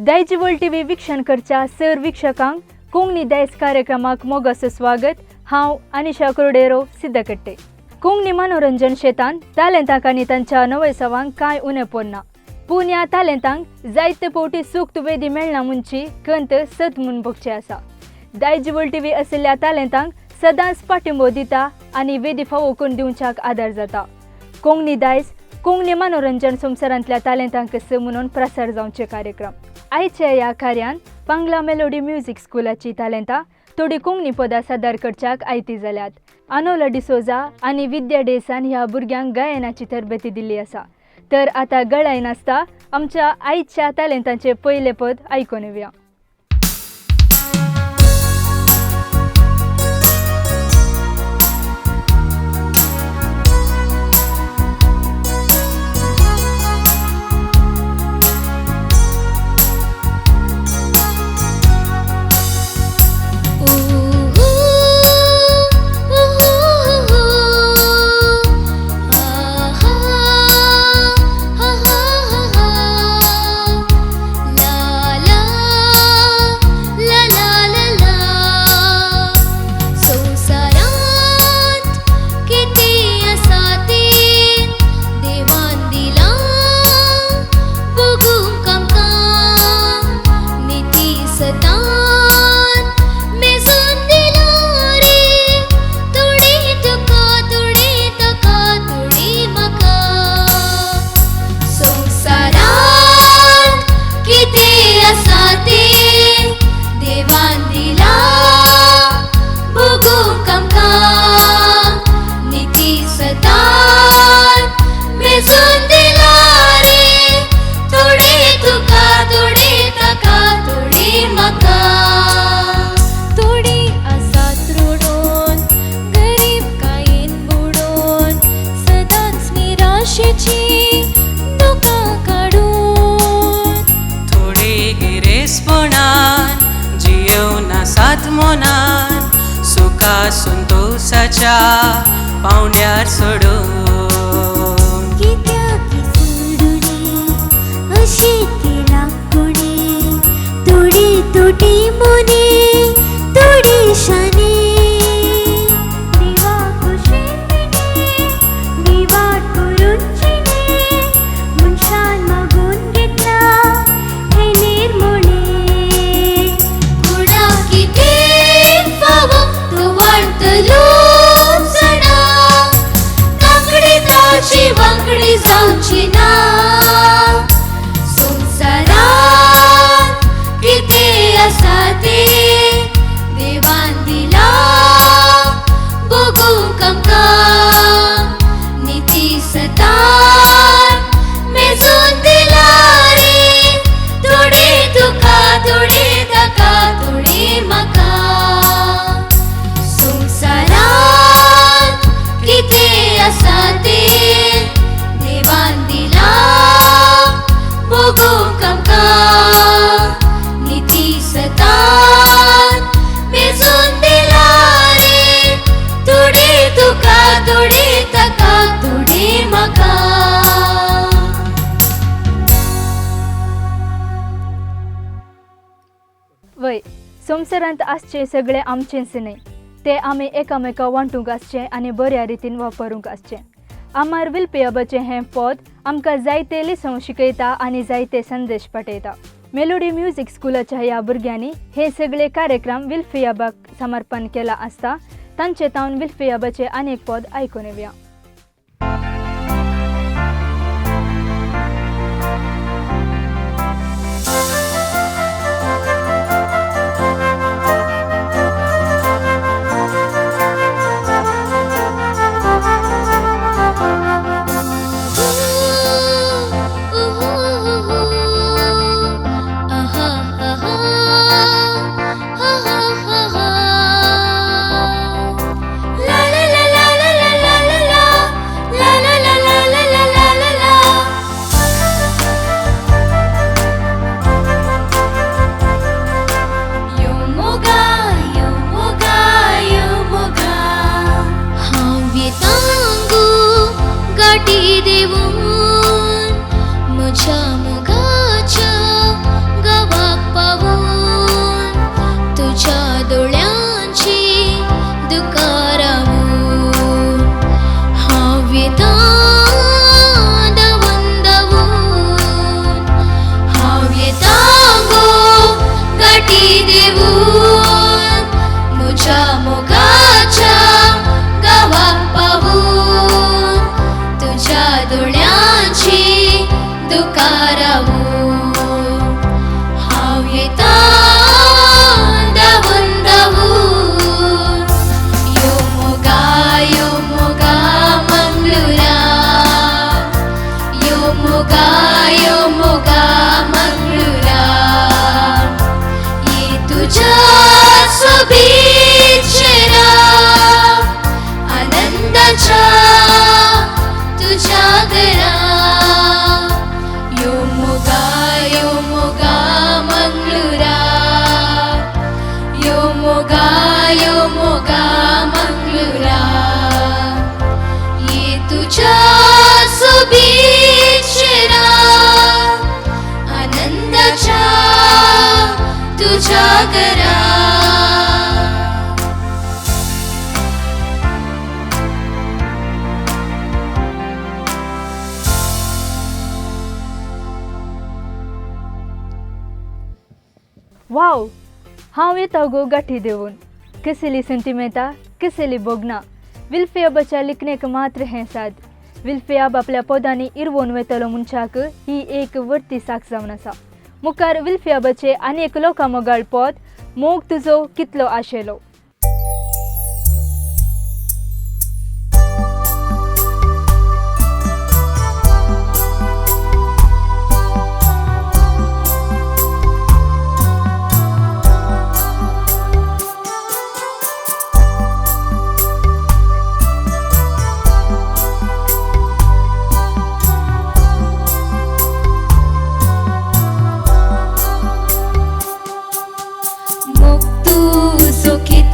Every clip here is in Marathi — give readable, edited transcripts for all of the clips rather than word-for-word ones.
दायज वर्ल्ड टीव्ही वीक्षणकरच्या सर वीक्षकांक कोंकणी दायज कार्यक्रमाक मोगाचं स्वागत. हांव अनिशा कुर्डेरो सिद्धकट्टे. कोंकणी मनोरंजन क्षेत्रान तालेंतांक आनी तांच्या नवैसवांक कांय उणें पडना, पूण ह्या तालेंतांक जायते फावटी सूक्त वेदी मेळना म्हणची खंत सत म्हूण बगचें आसा. दायज वर्ल्ड टीव्ही आशिल्ल्या तालेंतांक सदांच पाठिंबो दिता आनी वेदी फावो करून दिवच्याक आदार जाता. कोंकणी दायज कोंकणी मनोरंजन संवसारांतल्या तालेंतांक म्हणून प्रसार जावचे कार्यक्रम. आयच्या ह्या कार्यान पांगला मेलोडी म्युझिक स्कुलाची तालेंतां थोडी कोंकणी पदां सादर करच्याक आयती जाल्यात. अनोला डिसोजा आनी विद्या डेसान ह्या भुरग्यांक गायनाची तरबेती दिल्ली आसा. तर आतां गळाय नासता आमच्या आयच्या तालेंतांचे पयले पद आयकून येवया. सुखा संतोषाच्या पावंड्यार सोडून कित्याक सोडूनी अशें केलां कोणी, थोडी तोटी मोनी थोडी शानी. देवा खुशेंनी विवाद करूंची न्ही, मनशान मागून घेतला हे निर्मोणे. कोणा कितें फावो तो वाडटलो सडा, कांकडी ताची वांकडी जावची ना. संवसारांत कितें आसा तें देवान दिला बगूंक आमकां. निती सतान मेजून दिला रे, थोडी तुका थोडी ताका थोडी म्हाका. संवसारांत कितें आसा तें देवान दिला बगूंक आमकां. निती सतान मेजून दिला रे, थोडी तुका थोडी ताका थोडी म्हाका. वय संवसारांत आसचें सगळें आमचेंच न्हय, तें आमी एकामेकां वांटूंक आसचें आनी बऱ्या रितीन वापरूंक आसचें. आमार विलपियाबाचें हें पद आमकां जायते लिसों शिकयता आनी जायते संदेश पाठयता. मेलोडी म्युझिक स्कुलाच्या ह्या भुरग्यांनी हे सगळे कार्यक्रम विलफियाबाक समर्पण केला आसता. तांचे तावन विलफियाबाचें आनीक पद आयकून येवया. La la la la la la la la. हांव येता गो गाठी देवन कसली सेंटिमेंटा कसली बोगना विल्फे अबाच्या लिखनेक मात्र हें साद विल्फे अब आपल्या पदांनी इरवून वेतलो मनशाक ही एक वर्ती साक जावन आसा मुखार विल्फे अबाचे आनी एक लोकां मोगाळ पद मोग तुजो कितलो आशेलो. मोग तुझो कितलो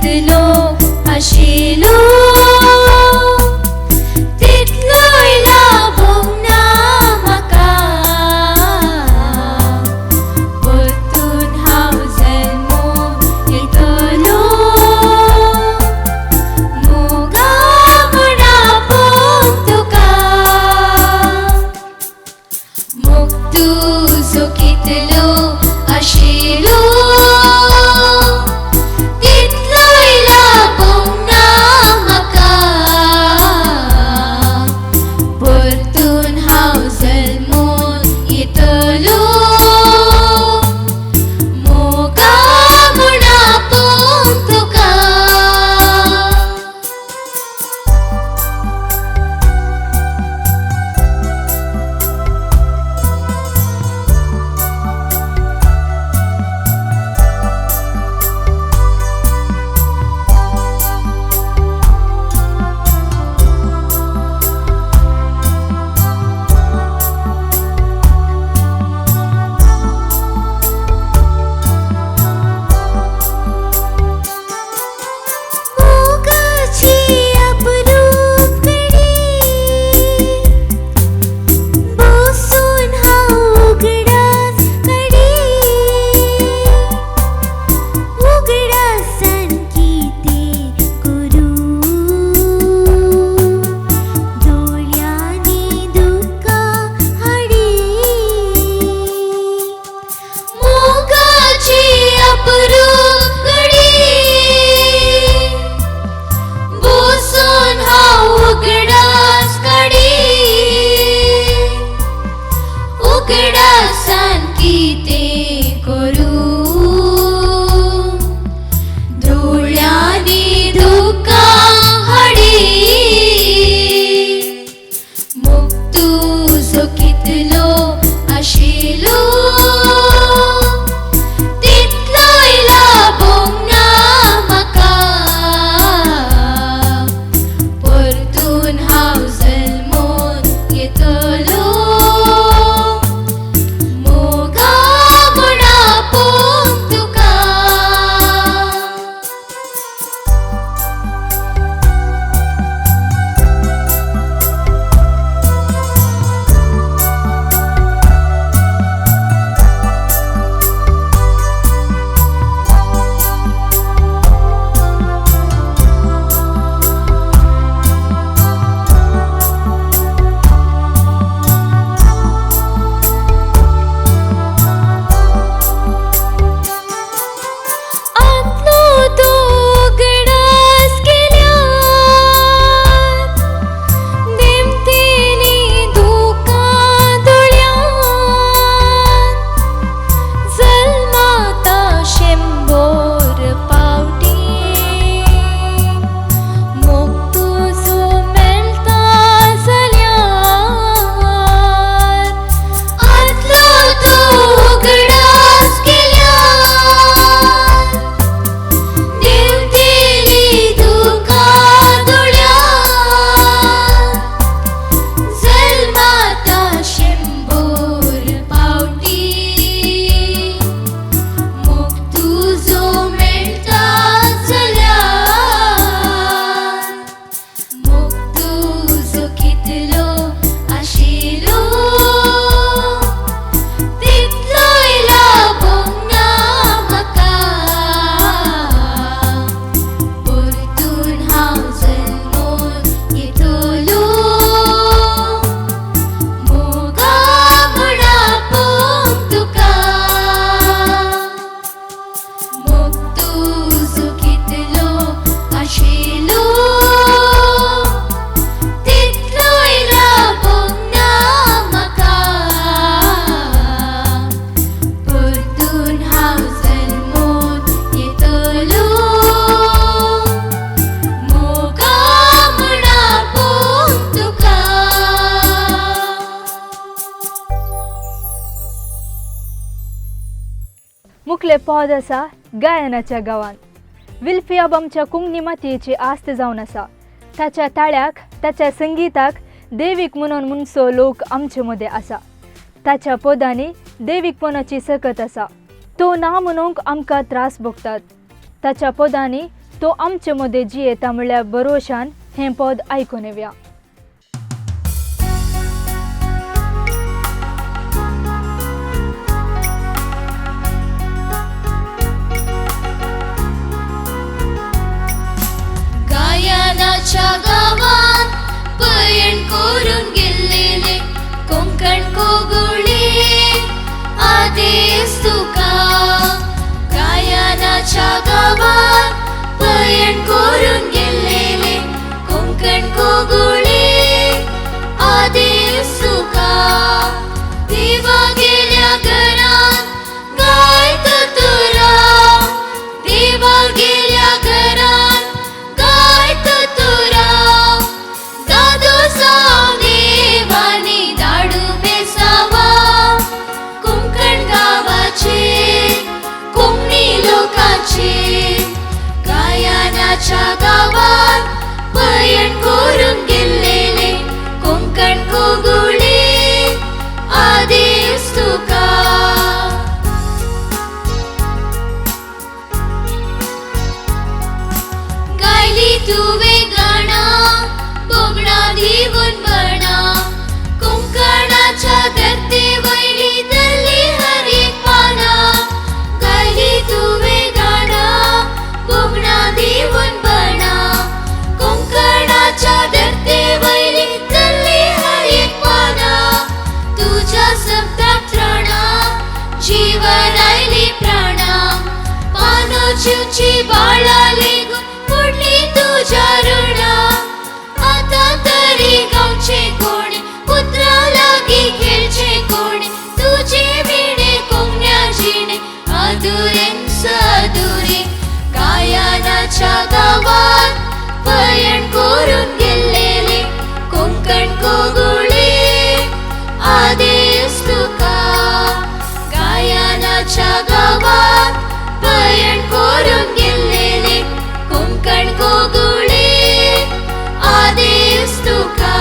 फुडले पद आसा गायनाच्या गावान. विल्फी आबामच्या कुंगनी मातयेची आस्त जावन आसा. ताच्या ताळ्याक ताच्या संगीताक देवीक म्हणून म्हणसो लोक आमचे मदें आसा. ताच्या पदांनी देवीकपणाची सकत आसा. तो ना म्हणूंक आमकां त्रास भोगतात. ताच्या पदांनी तो आमचे मदें जियेता म्हणल्यार भरोशान हें पद आयकून येवया. गायनाच्या गावात पयण करून गेल्लेले कोंकण कोगुळे आदेस तुका. गायनाच्या गावात पयण करून गेल्लेले कोंकण कोगुळे आदेस तुका. देवा गेल्या घरात गायत तुरा. देवा गेल्या घरात गायत तुरा. दादो साव देवानी दाडू बेसावा कोंकण गावाचे कोंकणी लोकांचे. गायनाच्या गावात पयण करून गेल्लेले कोंकण कोगुळे आदेस तुका. गायली तुवे गाणा बोबडा दिवून बणा. कोंकणाच्या धरते वयली दल्ली हर एक पाना. गायली तुवे गाणा बोबडा दिवून बणा. कोंकणाच्या धरते वयली दल्ली हर एक पाना. तुझ्या शब्दात त्राणा जीवन आयली प्राणा. पानो जीवची बाळा लेगून फुडली तुझ्या ऋणा. आता तरी गावचे कोणी पुत्रा लागी खेळचे कोणी. तुझे विणे कोंगण्या जिणे अधुरें सधुरे. गायनाच्या गावात पयण करून गेल्लेले कोंकण कोगुळे आदेस तुका. गायनाच्या गावात पयण करून गेल्लेले कोंकण कोगुळे आदेस तुका.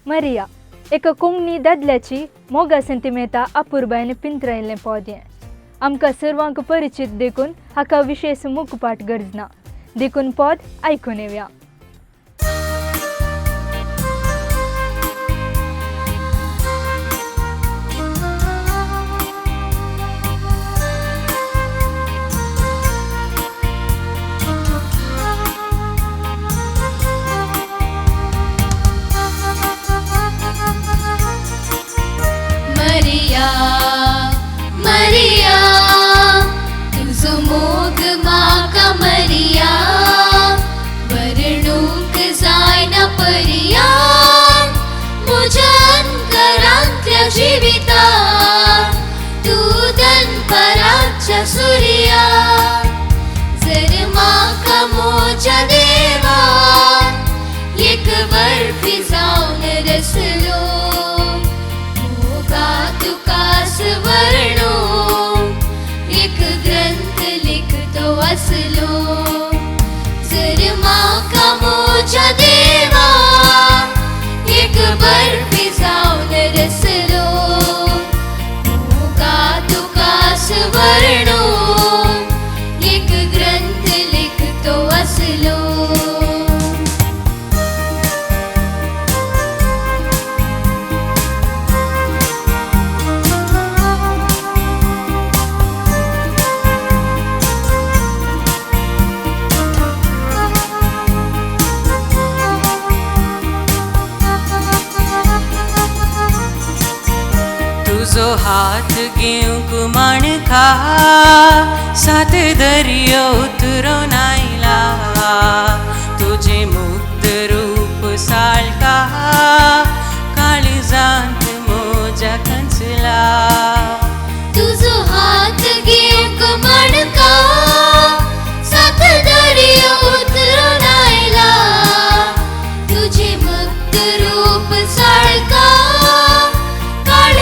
मरिया एका कोंकणी दादल्याची मोगा सेंटिमेंटा अपुर्बायेन पिंतरायल्लें पद हें. आमकां सर्वांक परिचीत देखून हाका विशेष मुखपाठ गरजना. देखून पद आयकून येवया. मरिया मरिया तुझो मोग म्हाका मरिया. वर्णूक जायना पर्या म्हज्या अंतरांतल्या जिवितांत. तूं दनपराच्या सुर्या जर म्हाका म्हज्या देवान एक बर्फी जावन रसलो. तुकास वर्णो एक ग्रंथ लिखतो असलो. जर म्हाका म्हज्या देवा एक बर्फी जावन रसलो. मोगा तुकास वर्णो एक ग्रंथ लिखतो असलो. तुझो हात घेवंक माणका सात दर्यो उतरून आयला. तुझे मुक्त रूप साळका काळजांत म्हज्या कंचला. तुझो हात घेवंक माणका सात दर्यो उतरून आयला. तुझे मुक्त रूप साळका काळजांत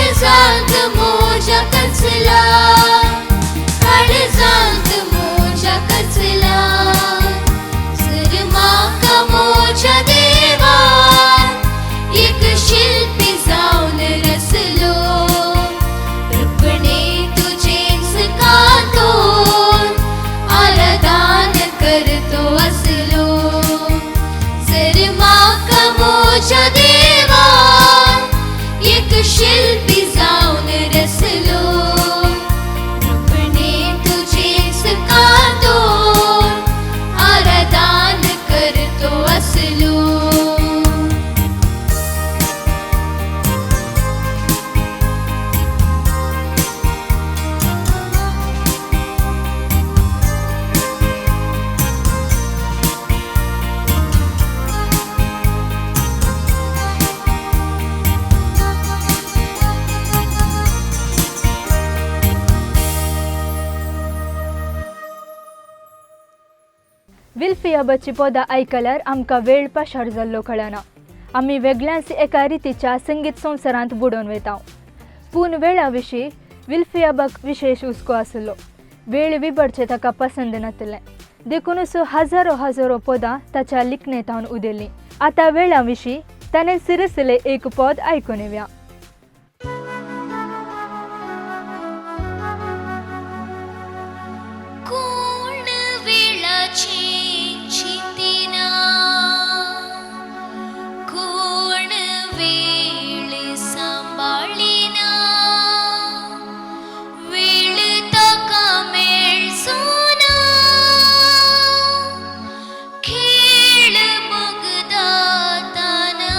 विल्फी हबाची पोदा आयकल्यार आमकां वेळ पाशार जाल्लो कळना. आमी वेगळ्याच एका रितीच्या संगीत संवसारांत बुडोवन वयता. पूण वेळा विशीं विल्फी हबाक विशेश हुस्को आसलो. वेळ विबडचें ताका पसंद नासलें. देखूनच हजारो पदां ताच्या लिखणेंतावन उदेलीं. आतां वेळा विशीं ताणें सिरसलें एक पद आयकून येवया. कोण वेळाची चिंतिना, कोण वेळ सांबाळिना, वेळ ताका मेळचोना, खेळ बगदा ताना.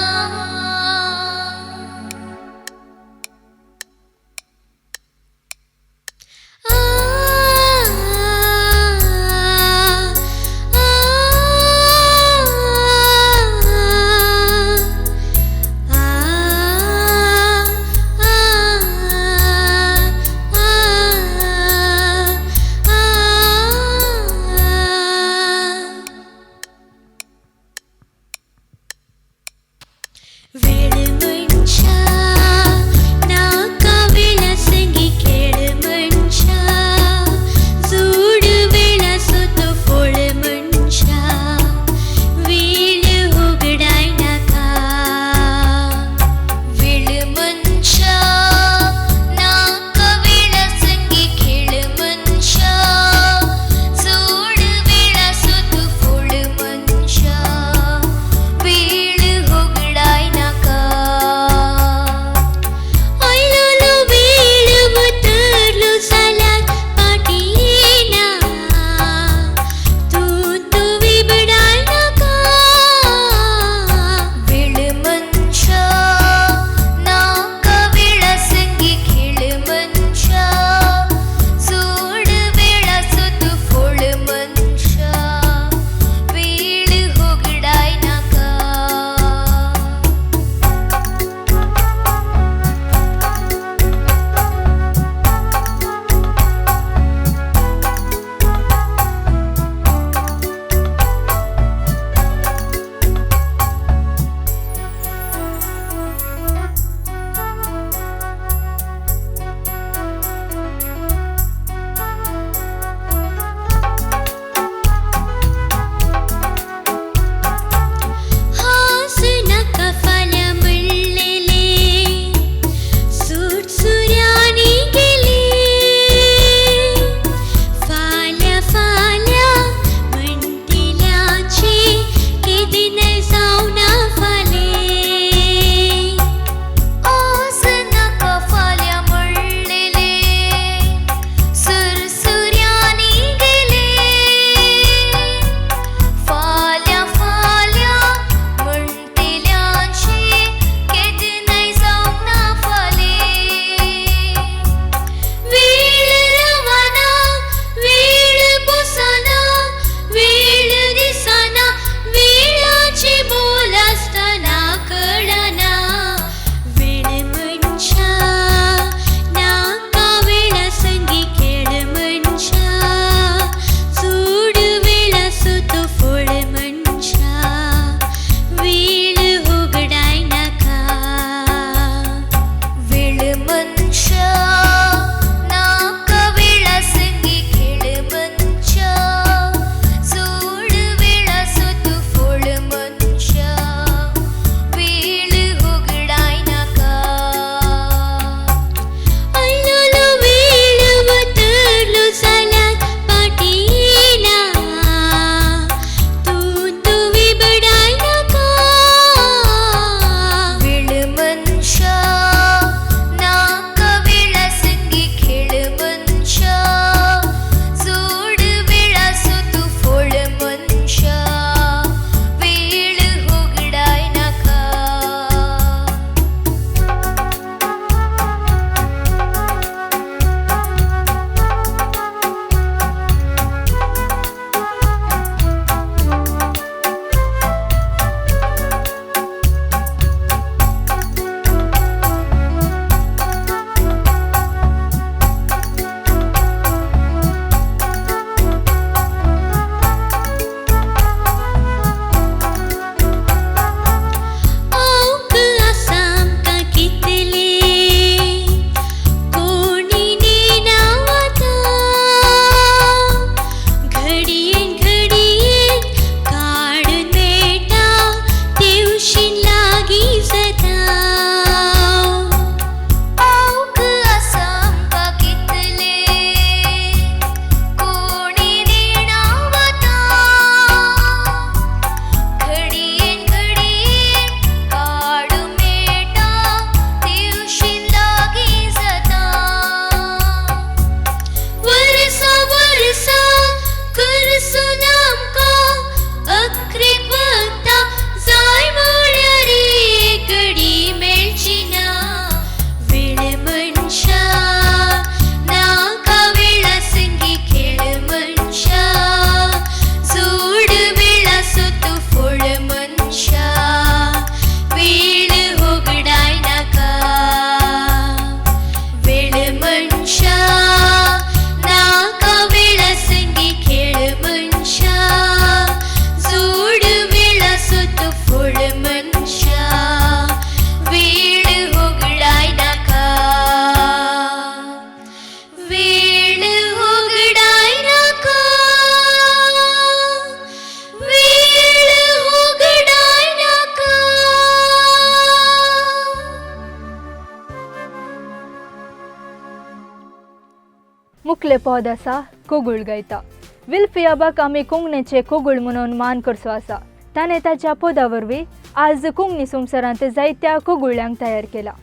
मुखले पद आसा कोगुळ गायता. विल्फियाबाक आमी कोंकणीचे कोगुळ म्हणून मान करचो आसा. ताणें ताच्या पदा वरवीं आज कोंकणी संवसारांत जायत्या कोगुळ्यांक तयार केला.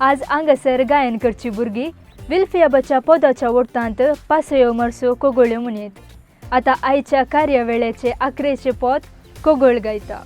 आज हांगासर गायन करची भुरगीं विल्फियाबाच्या पदाच्या वोर्तांत पासयो मरसो कोगुळ्यो म्हणयत. आतां आयच्या कार्यावेळेचे 11वें पद कोगुळ गायता.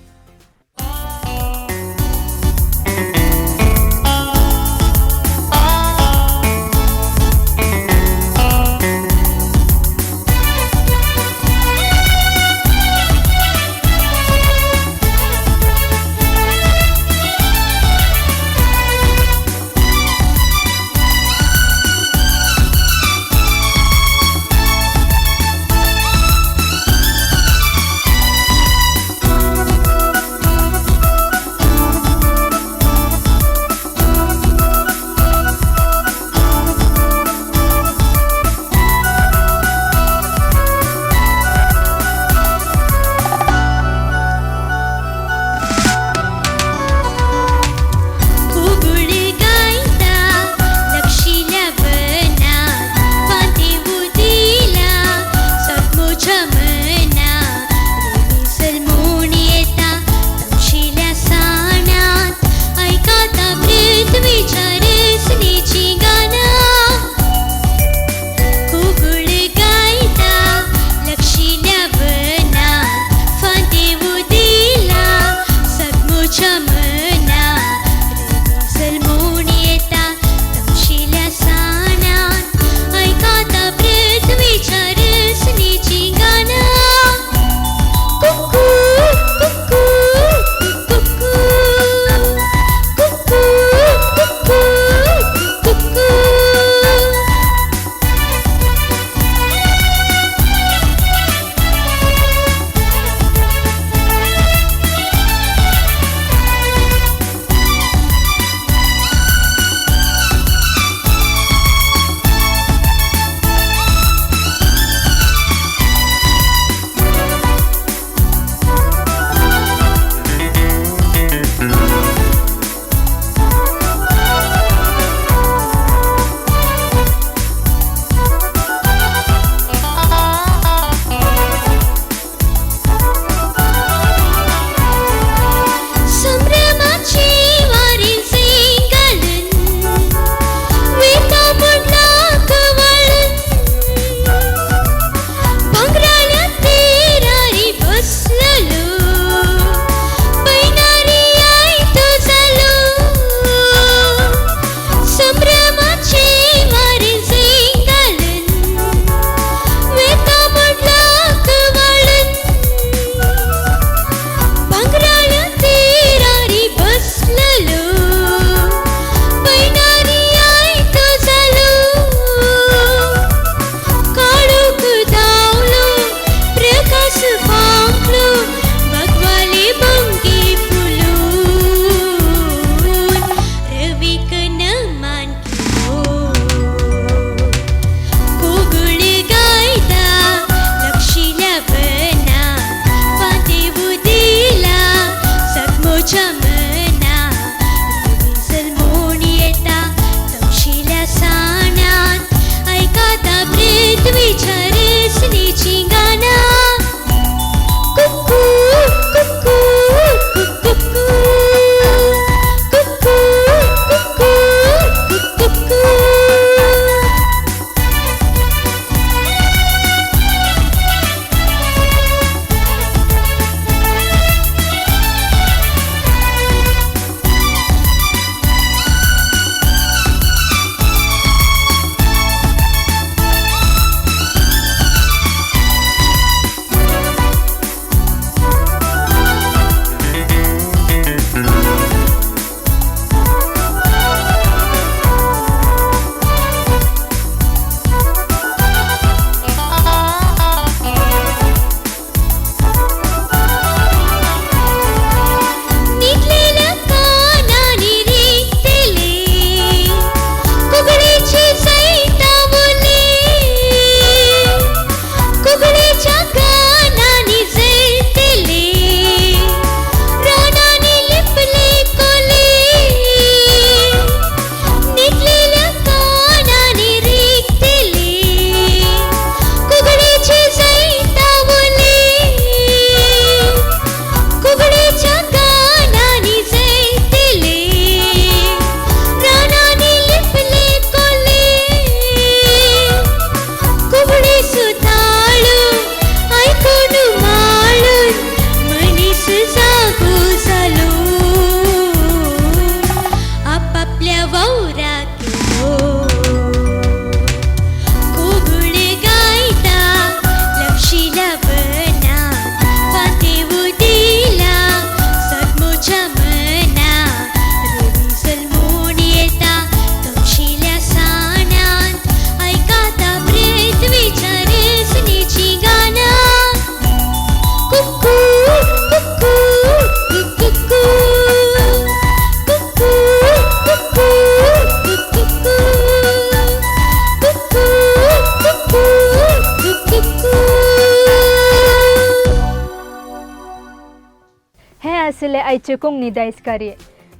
आशिल्ले आयचे कोंकणी दायज कार्य.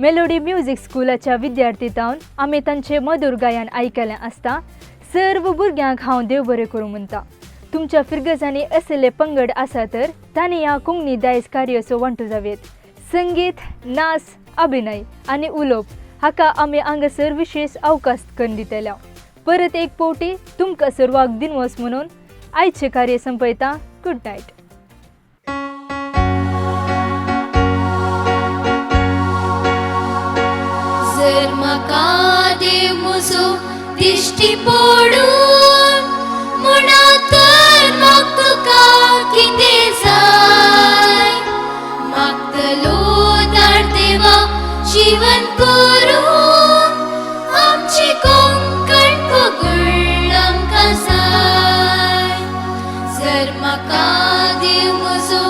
मेलोडी म्युझिक स्कुलाच्या विद्यार्थी जावन आमी तांचे मधुर गायन आयकलें आसता. सर्व भुरग्यांक हांव देव बरें करूं म्हणटा. तुमच्या फिरगजांनी असले पंगड आसा तर तांणी ह्या कोंकणी दायज कार्याचो वांटो जावेत. संगीत, नाच, अभिनय आनी उलोवप हाका आमी हांगासर विशेष अवकाश करून दितल्या. परत एक पावटी तुमकां सर्वांक दिनवस म्हणून आयचे कार्य संपयता. Good night. जर म्हाका देव म्हजो दिश्टी पडून म्हणा तर म्हाका तुका कितें जाय. मागतलो दार देवा जीवन करून आमची कोंकण कोगुळ आमकां जाय. जर म्हाका देव म्हजो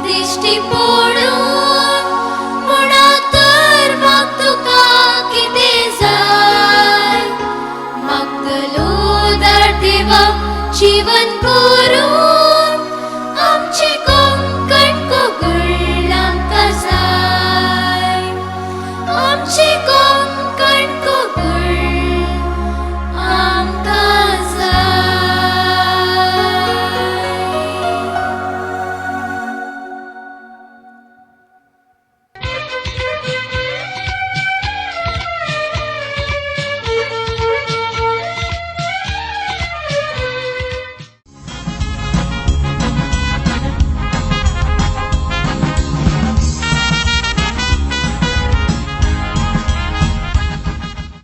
दिश्टी पडून म्हणा तर म्हाका तुका कितें जाय. मागतलो दार देवा जीवन करून